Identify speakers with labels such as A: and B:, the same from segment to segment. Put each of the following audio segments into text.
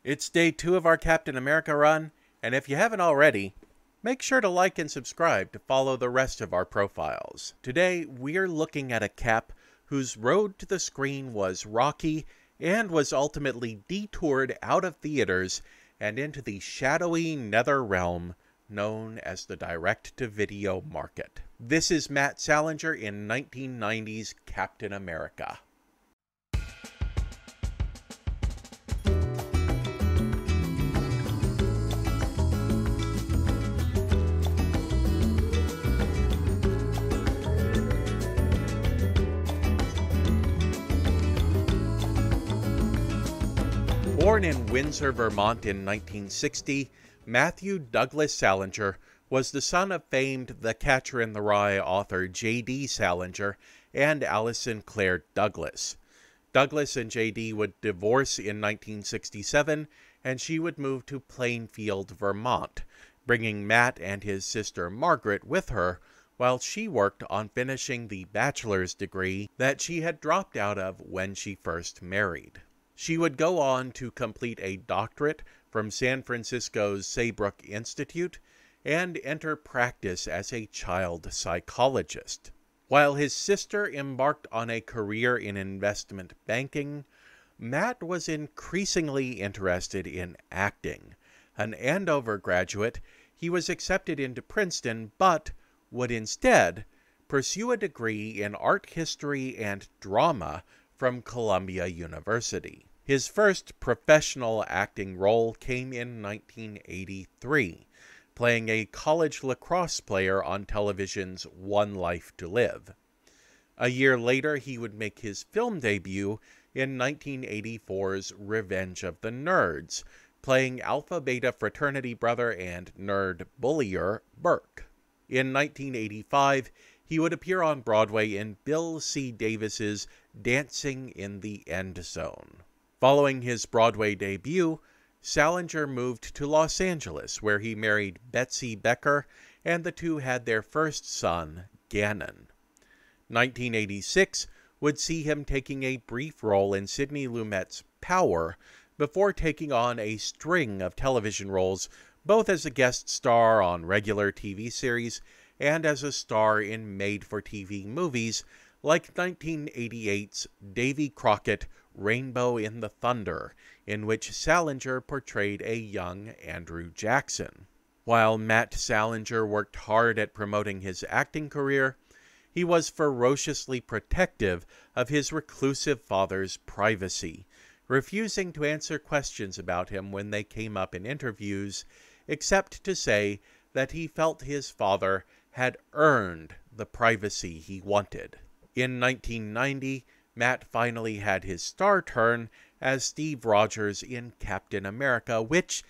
A: It's day 2 of our Captain America run, and if you haven't already, make sure to like and subscribe to follow the rest of our profiles. Today, we're looking at a Cap whose road to the screen was rocky and was ultimately detoured out of theaters and into the shadowy nether realm known as the direct-to-video market. This is Matt Salinger in 1990's Captain America. Born in Windsor, Vermont in 1960, Matthew Douglas Salinger was the son of famed The Catcher in the Rye author J.D. Salinger and Allison Claire Douglas. Douglas and J.D. would divorce in 1967, and she would move to Plainfield, Vermont, bringing Matt and his sister Margaret with her while she worked on finishing the bachelor's degree that she had dropped out of when she first married. She would go on to complete a doctorate from San Francisco's Saybrook Institute and enter practice as a child psychologist. While his sister embarked on a career in investment banking, Matt was increasingly interested in acting. An Andover graduate, he was accepted into Princeton, but would instead pursue a degree in art history and drama from Columbia University. His first professional acting role came in 1983, playing a college lacrosse player on television's One Life to Live. A year later, he would make his film debut in 1984's Revenge of the Nerds, playing Alpha Beta fraternity brother and nerd bullier Burke. In 1985, he would appear on Broadway in Bill C. Davis's Dancing in the End Zone. Following his Broadway debut, Salinger moved to Los Angeles, where he married Betsy Becker, and the two had their first son, Gannon. 1986 would see him taking a brief role in Sidney Lumet's Power, before taking on a string of television roles, both as a guest star on regular TV series and as a star in made-for-TV movies like 1988's Davy Crockett Rainbow in the Thunder, in which Salinger portrayed a young Andrew Jackson. While Matt Salinger worked hard at promoting his acting career, he was ferociously protective of his reclusive father's privacy, refusing to answer questions about him when they came up in interviews, except to say that he felt his father had earned the privacy he wanted. In 1990, Matt finally had his star turn as Steve Rogers in Captain America, which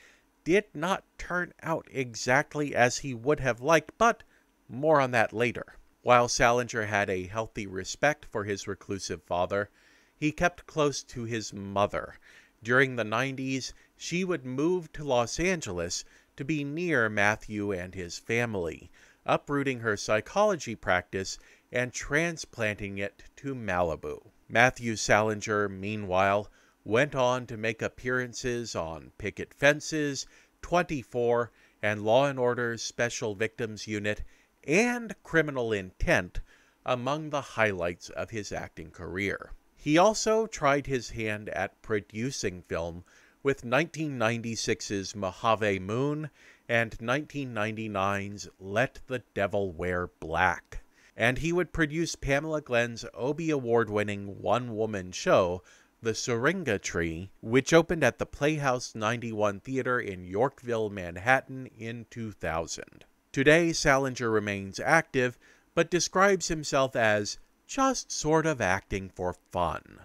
A: did not turn out exactly as he would have liked, but more on that later. While Salinger had a healthy respect for his reclusive father, he kept close to his mother. During the 90s, she would move to Los Angeles to be near Matthew and his family, uprooting her psychology practice and transplanting it to Malibu. Matthew Salinger, meanwhile, went on to make appearances on Picket Fences, 24, and Law & Order's Special Victims Unit, and Criminal Intent, among the highlights of his acting career. He also tried his hand at producing film with 1996's Mojave Moon and 1999's Let the Devil Wear Black. And he would produce Pamela Glenn's Obie Award-winning one-woman show, The Syringa Tree, which opened at the Playhouse 91 Theater in Yorkville, Manhattan in 2000. Today, Salinger remains active, but describes himself as just sort of acting for fun.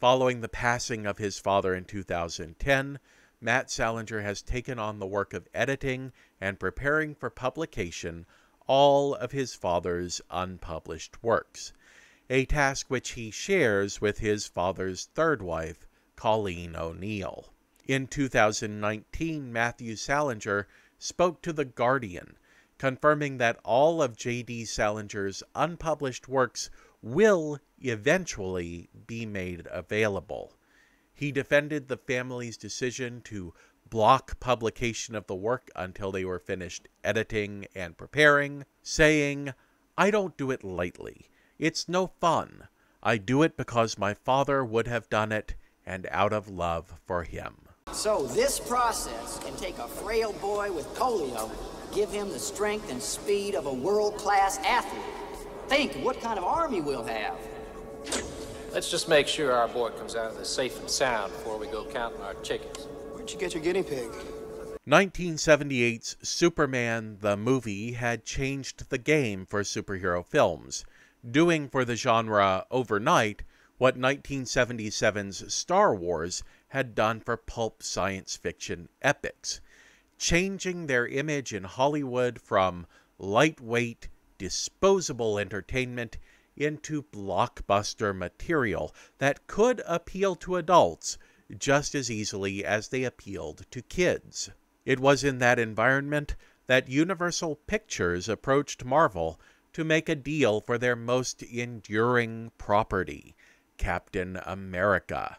A: Following the passing of his father in 2010, Matt Salinger has taken on the work of editing and preparing for publication all of his father's unpublished works, a task which he shares with his father's third wife, Colleen O'Neill. In 2019, Matthew Salinger spoke to The Guardian, confirming that all of J.D. Salinger's unpublished works will eventually be made available. He defended the family's decision to block publication of the work until they were finished editing and preparing, saying, "I don't do it lightly. It's no fun. I do it because my father would have done it and out of love for him."
B: So this process can take a frail boy with polio, give him the strength and speed of a world-class athlete. Think what kind of army we'll have.
C: Let's just make sure our boy comes out of this safe and sound before we go counting our chickens.
D: Where'd you get your guinea pig?
A: 1978's Superman the movie had changed the game for superhero films, doing for the genre overnight what 1977's Star Wars had done for pulp science fiction epics, changing their image in Hollywood from lightweight, disposable entertainment into blockbuster material that could appeal to adults just as easily as they appealed to kids. It was in that environment that Universal Pictures approached Marvel to make a deal for their most enduring property, Captain America.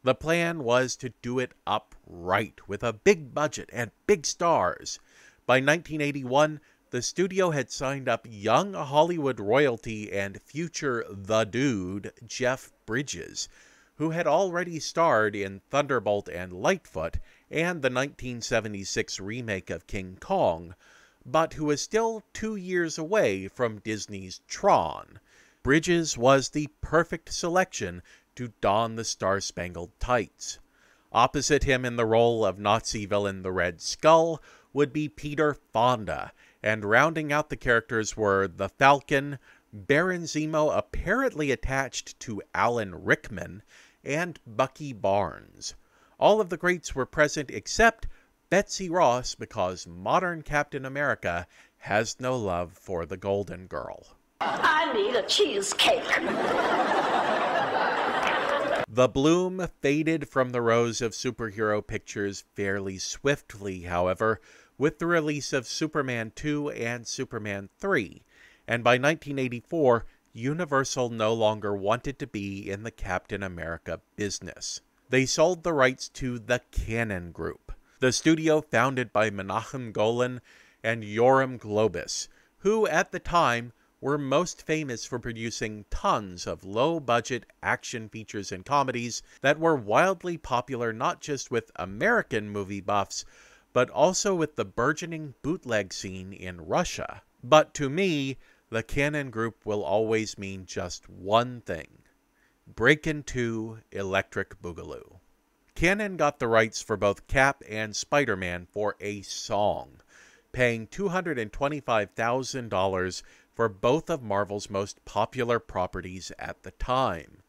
A: The plan was to do it up right with a big budget and big stars. By 1981, the studio had signed up young Hollywood royalty and future The Dude, Jeff Bridges, who had already starred in Thunderbolt and Lightfoot and the 1976 remake of King Kong, but who was still 2 years away from Disney's Tron. Bridges was the perfect selection to don the star-spangled tights. Opposite him in the role of Nazi villain the Red Skull would be Peter Fonda, and rounding out the characters were the Falcon, Baron Zemo apparently attached to Alan Rickman, and Bucky Barnes. All of the greats were present except Betsy Ross, because modern Captain America has no love for the Golden Girl.
E: I need a cheesecake.
A: The bloom faded from the rose of superhero pictures fairly swiftly, however, with the release of Superman 2 and Superman 3, and by 1984, Universal no longer wanted to be in the Captain America business. They sold the rights to the Cannon Group, the studio founded by Menachem Golan and Yoram Globus, who at the time were most famous for producing tons of low-budget action features and comedies that were wildly popular not just with American movie buffs, but also with the burgeoning bootleg scene in Russia. But to me, the Cannon Group will always mean just one thing: Breakin' 2 Electric Boogaloo. Cannon got the rights for both Cap and Spider-Man for a song, paying $225,000 for both of Marvel's most popular properties at the time.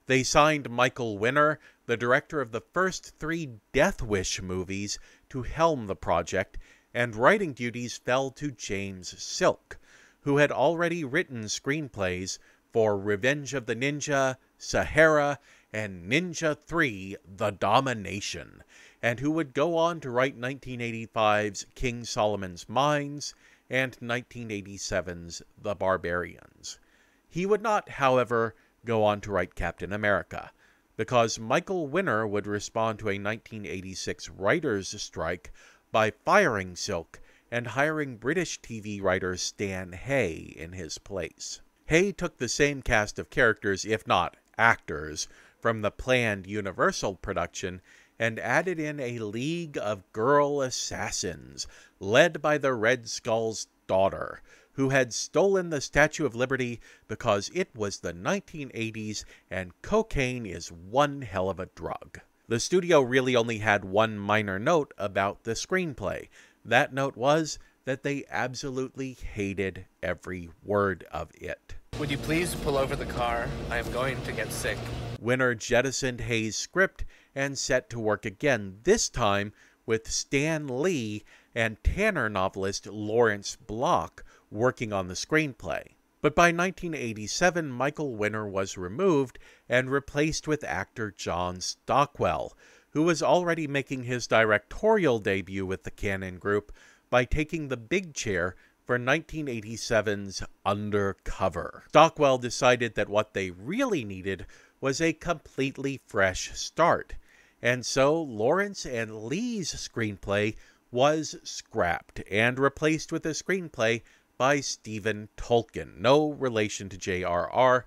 A: They signed Michael Winner, the director of the first 3 Death Wish movies, to helm the project, and writing duties fell to James Silk, who had already written screenplays for Revenge of the Ninja, Sahara, and Ninja 3: The Domination, and who would go on to write 1985's King Solomon's Mines and 1987's The Barbarians. He would not, however, go on to write Captain America, because Michael Winner would respond to a 1986 writers' strike by firing Silk and hiring British TV writer Stan Hay in his place. Hay took the same cast of characters, if not actors, from the planned Universal production and added in a league of girl assassins, led by the Red Skull's daughter, who had stolen the Statue of Liberty because it was the 1980s and cocaine is one hell of a drug. The studio really only had one minor note about the screenplay. That note was that they absolutely hated every word of it.
F: Would you please pull over the car? I am going to get sick.
A: Winner jettisoned Hayes' script and set to work again, this time with Stan Lee and Tanner novelist Lawrence Block working on the screenplay. But by 1987, Michael Winner was removed and replaced with actor John Stockwell, who was already making his directorial debut with the Cannon Group by taking the big chair for 1987's Undercover. Stockwell decided that what they really needed was a completely fresh start, and so Lawrence and Lee's screenplay was scrapped and replaced with a screenplay by Stephen Tolkien, no relation to J.R.R.,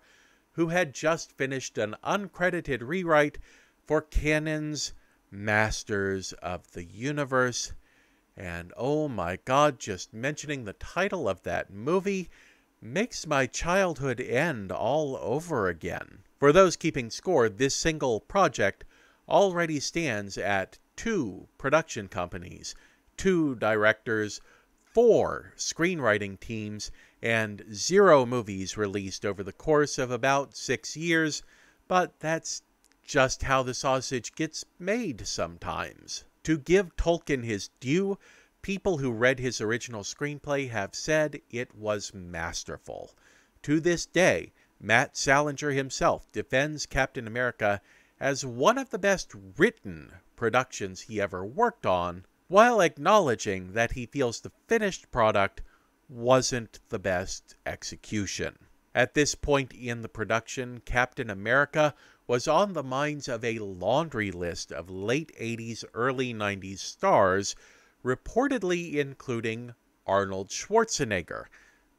A: who had just finished an uncredited rewrite for canon's Masters of the Universe. And oh my God, just mentioning the title of that movie makes my childhood end all over again. For those keeping score, this single project already stands at 2 production companies, 2 directors, 4 screenwriting teams, and 0 movies released over the course of about 6 years, but that's just how the sausage gets made sometimes. To give Tolkien his due, people who read his original screenplay have said it was masterful. To this day, Matt Salinger himself defends Captain America as one of the best written productions he ever worked on, while acknowledging that he feels the finished product wasn't the best execution. At this point in the production, Captain America was on the minds of a laundry list of late 80s, early 90s stars, reportedly including Arnold Schwarzenegger,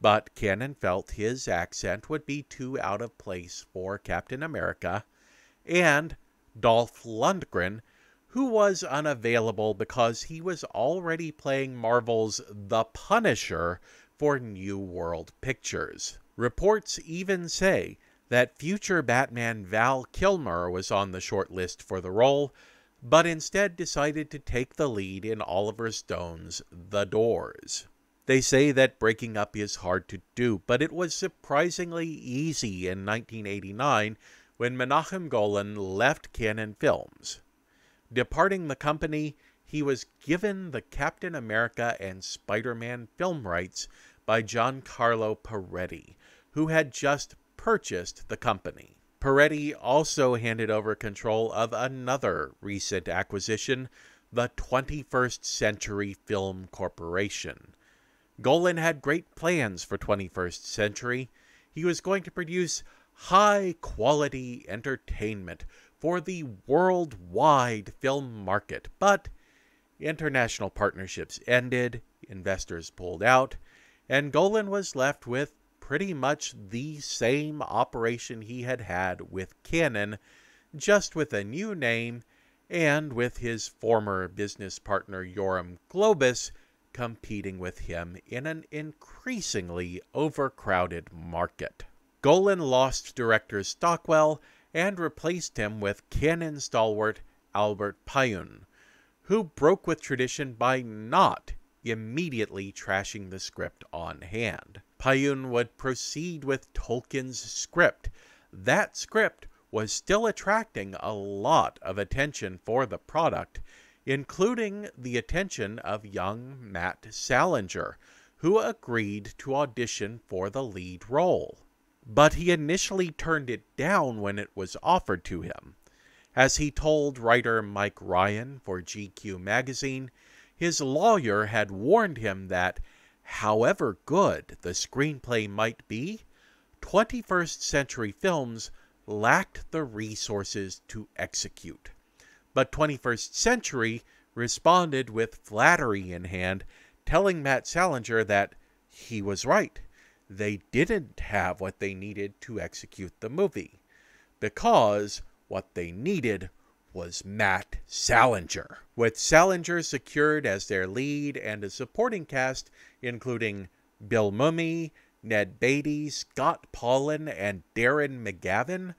A: but Cannon felt his accent would be too out of place for Captain America, and Dolph Lundgren, who was unavailable because he was already playing Marvel's The Punisher for New World Pictures. Reports even say that future Batman Val Kilmer was on the short list for the role, but instead decided to take the lead in Oliver Stone's The Doors. They say that breaking up is hard to do, but it was surprisingly easy in 1989 when Menachem Golan left Cannon Films. Departing the company, he was given the Captain America and Spider-Man film rights by Giancarlo Peretti, who had just purchased the company. Peretti also handed over control of another recent acquisition, the 21st Century Film Corporation. Golan had great plans for 21st Century. He was going to produce high-quality entertainment for the worldwide film market, but international partnerships ended, investors pulled out, and Golan was left with pretty much the same operation he had had with Cannon, just with a new name and with his former business partner Yoram Globus competing with him in an increasingly overcrowded market. Golan lost director Stockwell and replaced him with Cannon stalwart Albert Pyun, who broke with tradition by not immediately trashing the script on hand. Pyun would proceed with Tolkien's script. That script was still attracting a lot of attention for the product, including the attention of young Matt Salinger, who agreed to audition for the lead role. But he initially turned it down when it was offered to him. As he told writer Mike Ryan for GQ magazine, his lawyer had warned him that, however good the screenplay might be, 21st Century Films lacked the resources to execute. But 21st Century responded with flattery in hand, telling Matt Salinger that he was right. They didn't have what they needed to execute the movie, because what they needed was Matt Salinger. With Salinger secured as their lead and a supporting cast including Bill Mumy, Ned Beatty, Scott Paulin, and Darren McGavin,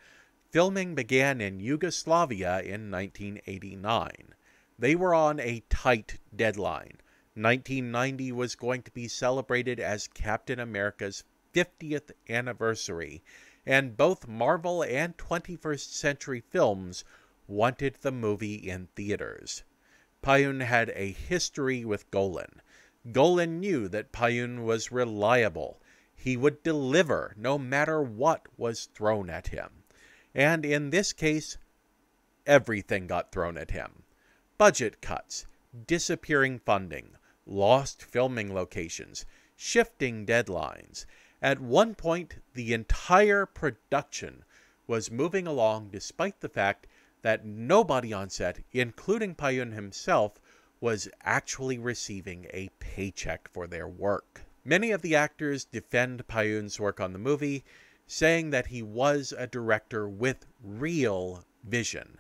A: filming began in Yugoslavia in 1989. They were on a tight deadline. 1990 was going to be celebrated as Captain America's 50th anniversary, and both Marvel and 21st Century Films wanted the movie in theaters. Pyun had a history with Golan. Golan knew that Pyun was reliable. He would deliver no matter what was thrown at him. And in this case, everything got thrown at him. Budget cuts, disappearing funding, lost filming locations, shifting deadlines. At one point, the entire production was moving along despite the fact that nobody on set, including Payun himself, was actually receiving a paycheck for their work. Many of the actors defend Payun's work on the movie, saying that he was a director with real vision,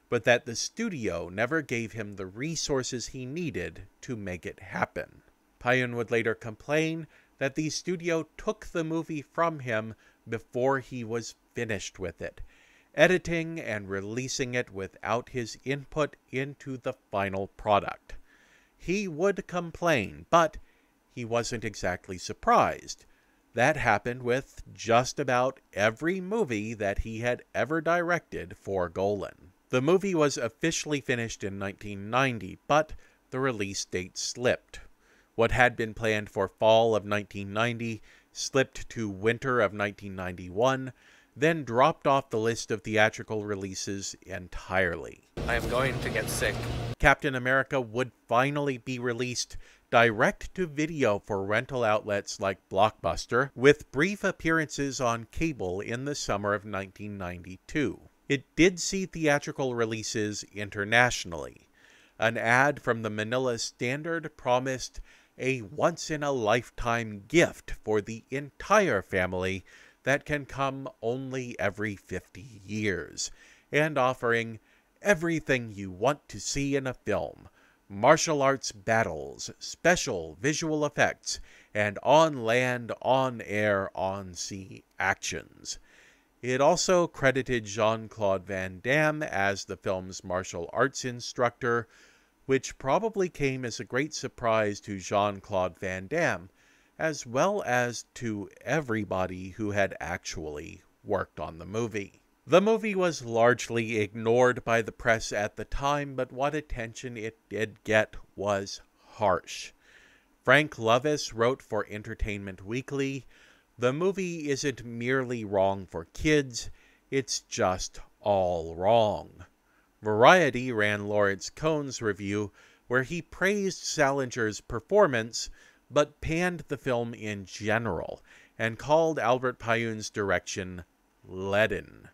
A: but that the studio never gave him the resources he needed to make it happen. Payun would later complain that the studio took the movie from him before he was finished with it, editing and releasing it without his input into the final product. He would complain, but he wasn't exactly surprised. That happened with just about every movie that he had ever directed for Golan. The movie was officially finished in 1990, but the release date slipped. What had been planned for fall of 1990 slipped to winter of 1991, then dropped off the list of theatrical releases entirely.
F: I am going to get sick.
A: Captain America would finally be released direct-to-video for rental outlets like Blockbuster, with brief appearances on cable in the summer of 1992. It did see theatrical releases internationally. An ad from the Manila Standard promised a once-in-a-lifetime gift for the entire family that can come only every 50 years, and offering everything you want to see in a film: martial arts battles, special visual effects, and on-land, on-air, on-sea actions. It also credited Jean-Claude Van Damme as the film's martial arts instructor, which probably came as a great surprise to Jean-Claude Van Damme, as well as to everybody who had actually worked on the movie. The movie was largely ignored by the press at the time, but what attention it did get was harsh. Frank Lovis wrote for Entertainment Weekly, "The movie isn't merely wrong for kids, it's just all wrong." Variety ran Lawrence Cohn's review, where he praised Salinger's performance, but panned the film in general, and called Albert Payun's direction leaden.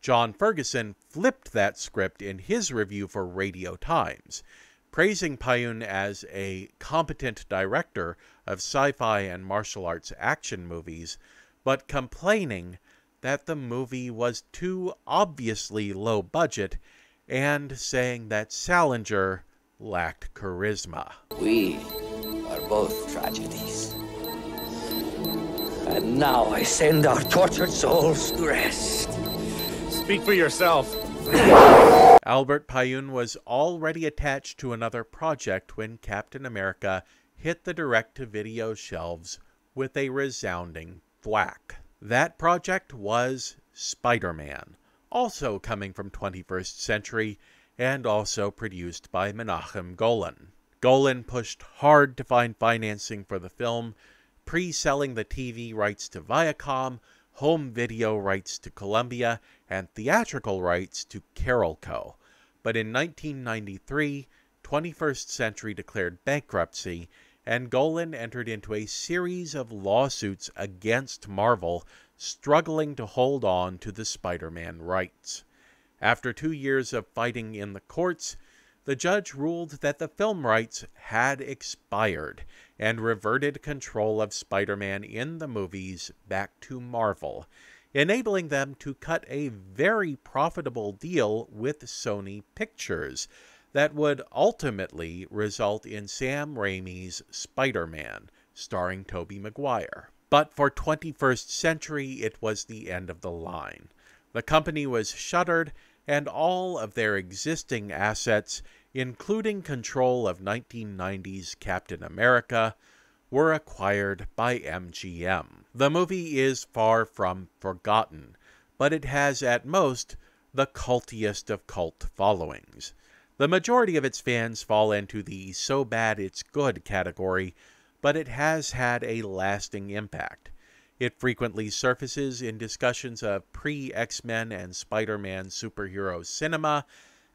A: John Ferguson flipped that script in his review for Radio Times, praising Payun as a competent director of sci-fi and martial arts action movies, but complaining that the movie was too obviously low budget, and saying that Salinger lacked charisma.
D: We are both tragedies. And now I send our tortured souls to rest.
F: Speak for yourself.
A: Albert Payun was already attached to another project when Captain America hit the direct-to-video shelves with a resounding thwack. That project was Spider-Man, also coming from 21st Century, and also produced by Menachem Golan. Golan pushed hard to find financing for the film, pre-selling the TV rights to Viacom, home video rights to Columbia, and theatrical rights to Carolco. But in 1993, 21st Century declared bankruptcy, and Golan entered into a series of lawsuits against Marvel, struggling to hold on to the Spider-Man rights. After 2 years of fighting in the courts, the judge ruled that the film rights had expired and reverted control of Spider-Man in the movies back to Marvel, enabling them to cut a very profitable deal with Sony Pictures that would ultimately result in Sam Raimi's Spider-Man, starring Tobey Maguire. But for 21st Century, it was the end of the line. The company was shuttered, and all of their existing assets, including control of 1990's Captain America, were acquired by MGM. The movie is far from forgotten, but it has at most the cultiest of cult followings. The majority of its fans fall into the so bad it's good category, but it has had a lasting impact. It frequently surfaces in discussions of pre-X-Men and Spider-Man superhero cinema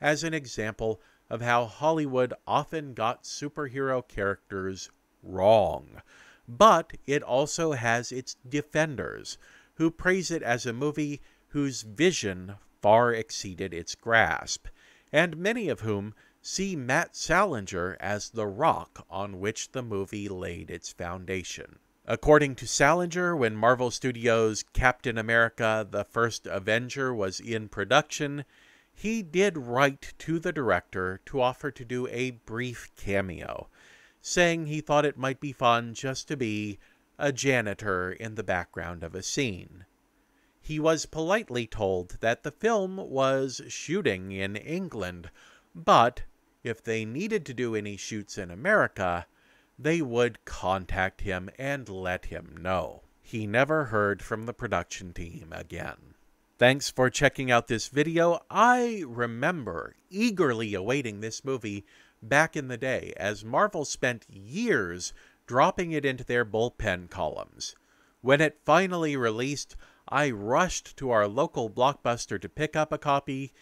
A: as an example of how Hollywood often got superhero characters wrong. But it also has its defenders, who praise it as a movie whose vision far exceeded its grasp, and many of whom see Matt Salinger as the rock on which the movie laid its foundation. According to Salinger, when Marvel Studios' Captain America: The First Avenger was in production, he did write to the director to offer to do a brief cameo, saying he thought it might be fun just to be a janitor in the background of a scene. He was politely told that the film was shooting in England, but if they needed to do any shoots in America, they would contact him and let him know. He never heard from the production team again. Thanks for checking out this video. I remember eagerly awaiting this movie back in the day, as Marvel spent years dropping it into their bullpen columns. When it finally released, I rushed to our local Blockbuster to pick up a copy,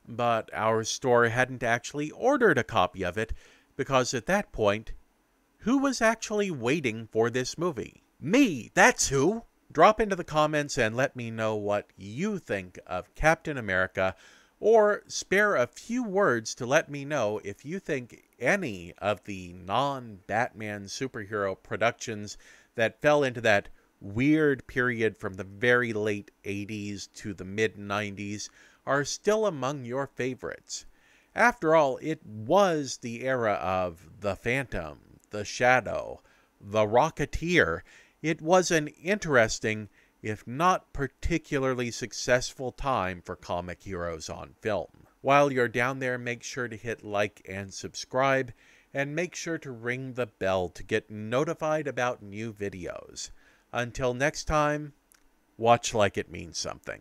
A: but our store hadn't actually ordered a copy of it, because at that point, who was actually waiting for this movie? Me, that's who! Drop into the comments and let me know what you think of Captain America, or spare a few words to let me know if you think any of the non-Batman superhero productions that fell into that weird period from the very late 80s to the mid-90s are still among your favorites. After all, it was the era of The Phantom, The Shadow, The Rocketeer. It was an interesting, if not particularly successful time for comic heroes on film. While you're down there, make sure to hit like and subscribe, and make sure to ring the bell to get notified about new videos. Until next time, watch like it means something.